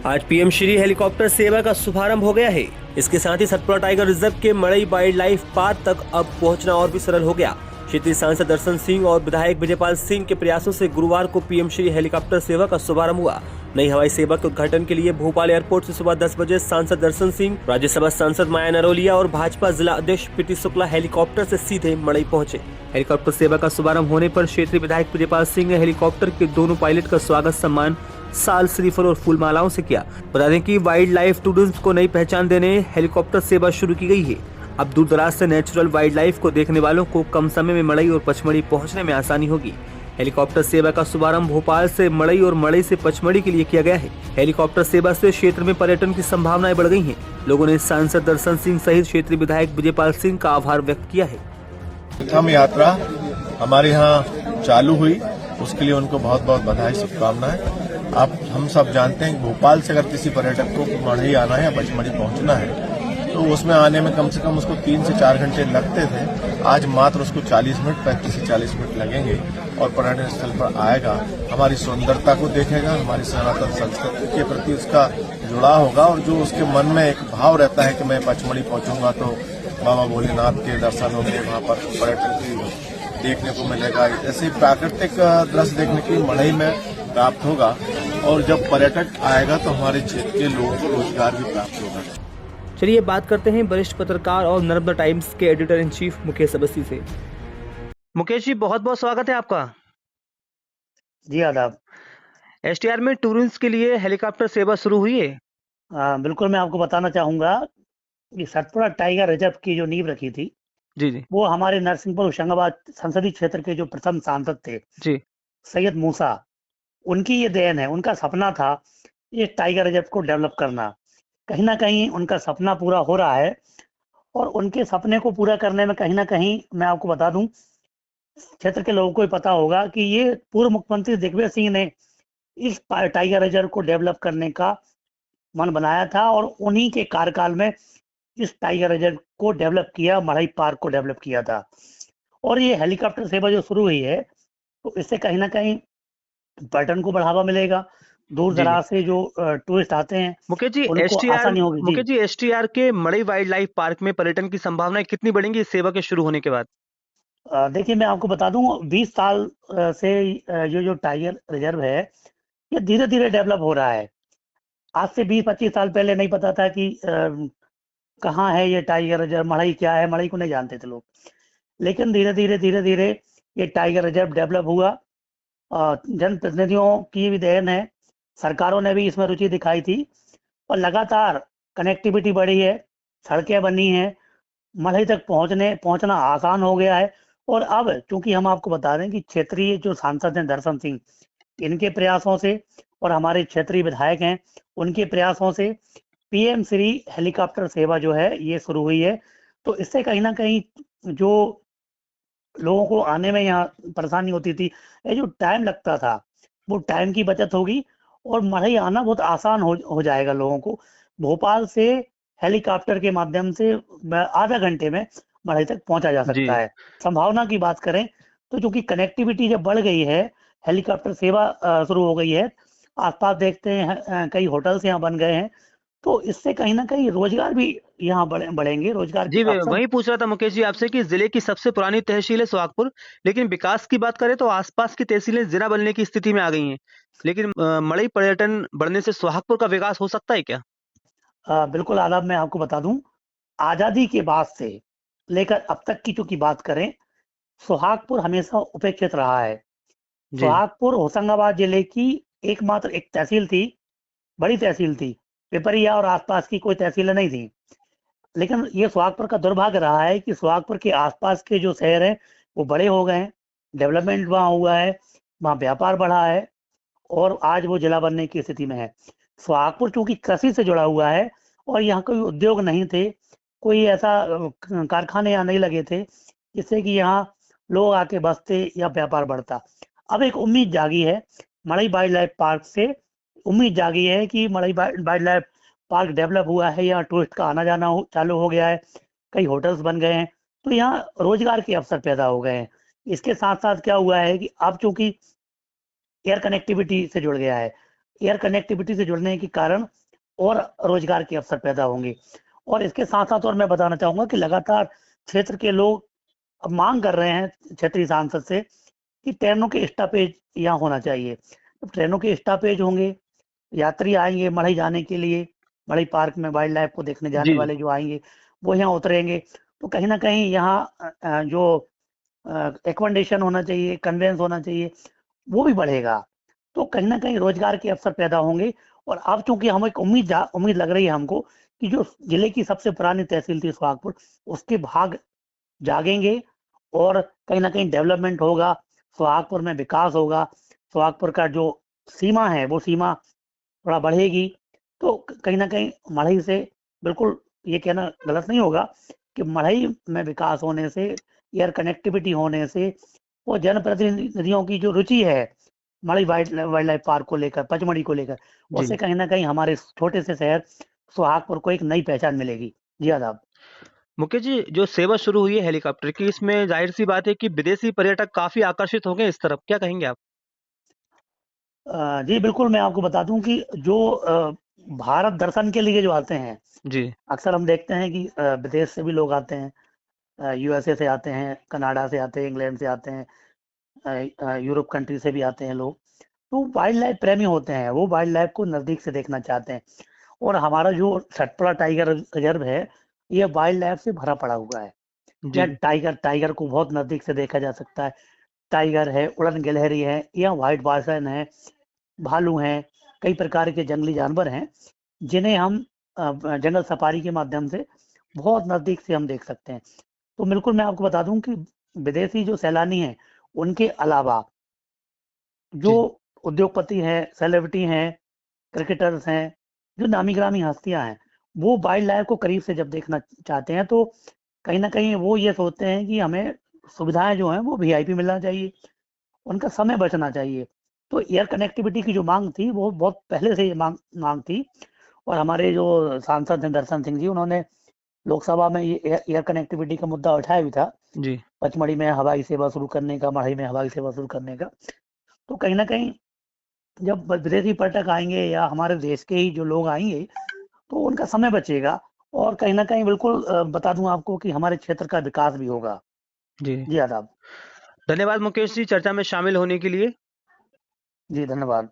आज PM Shri helicopter सेवा का शुभारंभ हो गया है। इसके साथ ही सतपुड़ा टाइगर रिजर्व के मड़ई वाइल्ड लाइफ पार्क तक अब पहुंचना और भी सरल हो गया। क्षेत्रीय सांसद दर्शन सिंह और विधायक विजयपाल सिंह के प्रयासों से गुरुवार को पीएम श्री हेलीकॉप्टर सेवा का शुभारंभ हुआ। नई हवाई सेवा के उद्घाटन के लिए भोपाल एयरपोर्ट से सुबह 10 बजे सांसद दर्शन सिंह, राज्यसभा सांसद माया नरोलिया और भाजपा जिला अध्यक्ष प्रीति शुक्ला हेलीकॉप्टर से सीधे मड़ई पहुंचे। हेलीकॉप्टर सेवा का शुभारंभ होने पर क्षेत्रीय विधायक विजयपाल सिंह ने हेलीकॉप्टर के दोनों पायलट का स्वागत सम्मान साल, श्रीफल और फूल मालाओं से किया। बता दें कि वाइल्ड लाइफ टूरिज्म को नई पहचान देने हेलीकॉप्टर सेवा शुरू की गई है। अब दूर दराज से नेचुरल वाइल्ड लाइफ को देखने वालों को कम समय में मड़ई और पचमढ़ी पहुंचने में आसानी होगी। हेलीकॉप्टर सेवा का शुभारंभ भोपाल से मड़ई और मड़ई से पचमढ़ी के लिए किया गया है। हेलीकॉप्टर सेवा से क्षेत्र में पर्यटन की संभावनाएं बढ़ गई हैं। लोगों ने सांसद दर्शन सिंह सहित क्षेत्रीय विधायक विजयपाल सिंह का आभार व्यक्त किया है। प्रथम यात्रा हमारे यहाँ चालू हुई, उसके लिए उनको बहुत बहुत बधाई, शुभकामनाएं। आप हम सब जानते हैं कि भोपाल से अगर किसी पर्यटक को मढ़ई आना है या पचमढ़ी पहुंचना है तो उसमें आने में कम से कम उसको 3 से 4 घंटे लगते थे। आज मात्र उसको 40 मिनट, 35 से 40 मिनट लगेंगे और पर्यटन स्थल पर आएगा, हमारी सुंदरता को देखेगा, हमारी सनातन संस्कृति के प्रति उसका जुड़ाव होगा और जो उसके मन में एक भाव रहता है कि मैं पचमढ़ी पहुंचूंगा तो बाबा भोलेनाथ के दर्शन होंगे, वहां पर पर्यटन की देखने को मिलेगा। ऐसे प्राकृतिक दृश्य देखने की मढ़ई में प्राप्त होगा और जब पर्यटक आएगा तो हमारे क्षेत्र के लोगों को रोजगार भी प्राप्त होगा। चलिए बात करते हैं वरिष्ठ पत्रकार और नर्मदा टाइम्स के editor in chief Mukesh Awasthi से। मुकेश जी, बहुत बहुत स्वागत है आपका। जी आदाब। एसटीआर में टूरिज्म के लिए हेलीकॉप्टर सेवा शुरू हुई है। बिल्कुल, मैं आपको बताना चाहूंगा कि सतपुड़ा टाइगर रिजर्व की जो नींव रखी थी जी, वो हमारे नरसिंहपुर होशंगाबाद संसदीय क्षेत्र के जो प्रथम सांसद थे जी, सैयद मूसा, उनकी ये देन है। उनका सपना था ये टाइगर रिजर्व को डेवलप करना। कहीं ना कहीं उनका सपना पूरा हो रहा है और उनके सपने को पूरा करने में कहीं ना कहीं मैं आपको बता दूं, क्षेत्र के लोगों को भी पता होगा कि ये पूर्व मुख्यमंत्री दिग्विजय सिंह ने इस टाइगर रिजर्व को डेवलप करने का मन बनाया था और उन्हीं के कार्यकाल में इस टाइगर रिजर्व को डेवलप किया, मढ़ई पार्क को डेवलप किया था। और ये हेलीकॉप्टर सेवा जो शुरू हुई है तो इससे कहीं ना कहीं पर्यटन को बढ़ावा मिलेगा। दूर जी, दराज से जो टूरिस्ट आते हैं मुकेश जी, उनको एसटीआर आसानी होगी। जी, मुकेश जी, एसटीआर के मड़ई वाइल्ड लाइफ पार्क में पर्यटन की संभावनाएं कितनी बढ़ेंगी इस सेवा के शुरू होने के बाद? देखिए मैं आपको बता दूं 20 साल से ये जो टाइगर रिजर्व है ये धीरे धीरे डेवलप हो रहा है। आज से 20-25 साल पहले नहीं पता था कि कहाँ है ये टाइगर रिजर्व, मढ़ई क्या है, मढ़ई को नहीं जानते थे लोग। लेकिन धीरे धीरे ये टाइगर रिजर्व डेवलप हुआ। जनप्रतिनिधियों की भी देन है, सरकारों ने भी इसमें रुचि दिखाई थी और लगातार कनेक्टिविटी बढ़ी है, सड़कें बनी हैं, मढ़ई तक पहुंचना आसान हो गया है। और अब चूंकि हम आपको बता दें कि क्षेत्रीय जो सांसद हैं दर्शन सिंह, इनके प्रयासों से और हमारे क्षेत्रीय विधायक हैं उनके प्रयासों से पीएम श्री हेलीकॉप्टर सेवा जो है ये शुरू हुई है। तो इससे कहीं ना कहीं जो लोगों को आने में यहाँ परेशानी होती थी, ये जो टाइम लगता था वो टाइम की बचत होगी और मढ़ई आना बहुत आसान हो जाएगा लोगों को। भोपाल से हेलीकॉप्टर के माध्यम से आधा घंटे में मढ़ई तक पहुंचा जा जी, सकता है। संभावना की बात करें तो चूंकि कनेक्टिविटी जब बढ़ गई है, हेलीकॉप्टर सेवा शुरू हो गई है, आसपास देखते हैं कई होटल्स यहाँ बन गए हैं, तो इससे कहीं ना कहीं रोजगार भी यहाँ बढ़ेंगे, रोजगार के जी, मैं अवसर। वही पूछ रहा था मुकेश जी आपसे कि जिले की सबसे पुरानी तहसील है सोहागपुर, लेकिन विकास की बात करें तो आसपास की तहसीलें जिला बनने की स्थिति में आ गई हैं। लेकिन मड़ई पर्यटन बढ़ने से सोहागपुर का विकास हो सकता है क्या? बिल्कुल आदाब, मैं आपको बता दूं, आजादी के बाद से लेकर अब तक की चूंकि बात करें, सोहागपुर हमेशा उपेक्षित रहा है। जी, सोहागपुर होशंगाबाद जिले की एकमात्र एक तहसील थी, बड़ी तहसील थी। पिपरिया और आसपास की कोई तहसीलें नहीं थी। लेकिन ये सोहागपुर का दुर्भाग्य रहा है कि सोहागपुर के आसपास के जो शहर हैं वो बड़े हो गए हैं, डेवलपमेंट वहाँ हुआ है, वहाँ व्यापार बढ़ा है और आज वो जिला बनने की स्थिति में है। सोहागपुर चूंकि कृषि से जुड़ा हुआ है और यहाँ कोई उद्योग नहीं थे, कोई ऐसा कारखाने यहाँ नहीं लगे थे जिससे कि यहाँ लोग आके बसते या व्यापार बढ़ता। अब एक उम्मीद जागी है मड़ई वाइल्ड लाइफ पार्क से, उम्मीद जागी है कि मड़ई वाइल्ड लाइफ पार्क डेवलप हुआ है, यहाँ टूरिस्ट का आना जाना चालू हो गया है, कई होटल्स बन गए हैं, तो यहाँ रोजगार के अवसर पैदा हो गए हैं। इसके साथ साथ क्या हुआ है कि अब चूंकि एयर कनेक्टिविटी से जुड़ गया है, एयर कनेक्टिविटी से जुड़ने के कारण और रोजगार के अवसर पैदा होंगे। और इसके साथ साथ और मैं बताना चाहूंगा कि लगातार क्षेत्र के लोग अब मांग कर रहे हैं क्षेत्रीय सांसद से कि ट्रेनों के स्टॉपेज यहाँ होना चाहिए। जब ट्रेनों के स्टॉपेज होंगे, यात्री आएंगे मढ़ई जाने के लिए, मढ़ई पार्क में वाइल्ड लाइफ को देखने जाने जी वाले जो आएंगे वो यहाँ उतरेंगे, तो कहीं ना कहीं यहाँ जो एकोमोडेशन होना चाहिए, कन्वेंस होना चाहिए, वो भी बढ़ेगा। तो कहीं ना कहीं रोजगार के अवसर पैदा होंगे। और अब चूंकि हम एक उम्मीद लग रही है हमको कि जो जिले की सबसे पुरानी तहसील थी सुहागपुर, उसके भाग जागेंगे और कहीं ना कहीं डेवलपमेंट होगा, सुहागपुर में विकास होगा, सुहागपुर का जो सीमा है वो सीमा थोड़ा बढ़ेगी। तो कहीं ना कहीं मढ़ई से, बिल्कुल ये कहना गलत नहीं होगा कि मढ़ई में विकास होने से, एयर कनेक्टिविटी होने से, वो जनप्रतिनिधियों की जो रुचि है मढ़ई वाइल्ड लाइफ पार्क को लेकर, पचमढ़ी को लेकर, जी। उससे कहीं ना कहीं हमारे छोटे से शहर सुहागपुर को एक नई पहचान मिलेगी। जी आदाब। मुकेश जी, जो सेवा शुरू हुई है हेलीकॉप्टर की, इसमें जाहिर सी बात है कि विदेशी पर्यटक काफी आकर्षित हो गए इस तरफ, क्या कहेंगे आप? जी बिल्कुल, मैं आपको बता दूं कि जो भारत दर्शन के लिए जो आते हैं, जी अक्सर हम देखते हैं कि विदेश से भी लोग आते हैं, यूएसए से आते हैं, कनाडा से आते हैं, इंग्लैंड से आते हैं, यूरोप कंट्री से भी आते हैं लोग। तो वाइल्ड लाइफ प्रेमी होते हैं, वो वाइल्ड लाइफ को नजदीक से देखना चाहते हैं। और हमारा जो सतपुड़ा टाइगर रिजर्व है, ये वाइल्ड लाइफ से भरा पड़ा हुआ है। जी या टाइगर को बहुत नजदीक से देखा जा सकता है। टाइगर है, उड़न गिलहरी है, या व्हाइट बासन है, भालू हैं, कई प्रकार के जंगली जानवर हैं जिन्हें हम जंगल सफारी के माध्यम से बहुत नजदीक से हम देख सकते हैं। तो बिल्कुल मैं आपको बता दूं कि विदेशी जो सैलानी हैं, उनके अलावा जो जी उद्योगपति हैं, सेलिब्रिटी हैं, क्रिकेटर्स हैं, जो नामी गिरामी हस्तियां हैं, वो वाइल्ड लाइफ को करीब से जब देखना चाहते हैं तो कहीं ना कहीं वो ये सोचते हैं कि हमें सुविधाएं जो हैं वो वीआईपी मिलना चाहिए, उनका समय बचना चाहिए। तो एयर कनेक्टिविटी की जो मांग थी वो बहुत पहले से ये मांग मांग थी। और हमारे जो सांसद हैं दर्शन सिंह जी, उन्होंने लोकसभा में ये एयर कनेक्टिविटी का मुद्दा उठाया भी था, जी पचमढ़ी में हवाई सेवा शुरू करने का, मढ़ई में हवाई सेवा शुरू करने का। तो कहीं ना कहीं जब विदेशी पर्यटक आएंगे या हमारे देश के ही जो लोग आएंगे तो उनका समय बचेगा। और कहीं ना कहीं बिल्कुल बता दूं आपको कि हमारे क्षेत्र का विकास भी होगा। जी। जी आदाब। धन्यवाद मुकेश जी चर्चा में शामिल होने के लिए। जी धन्यवाद।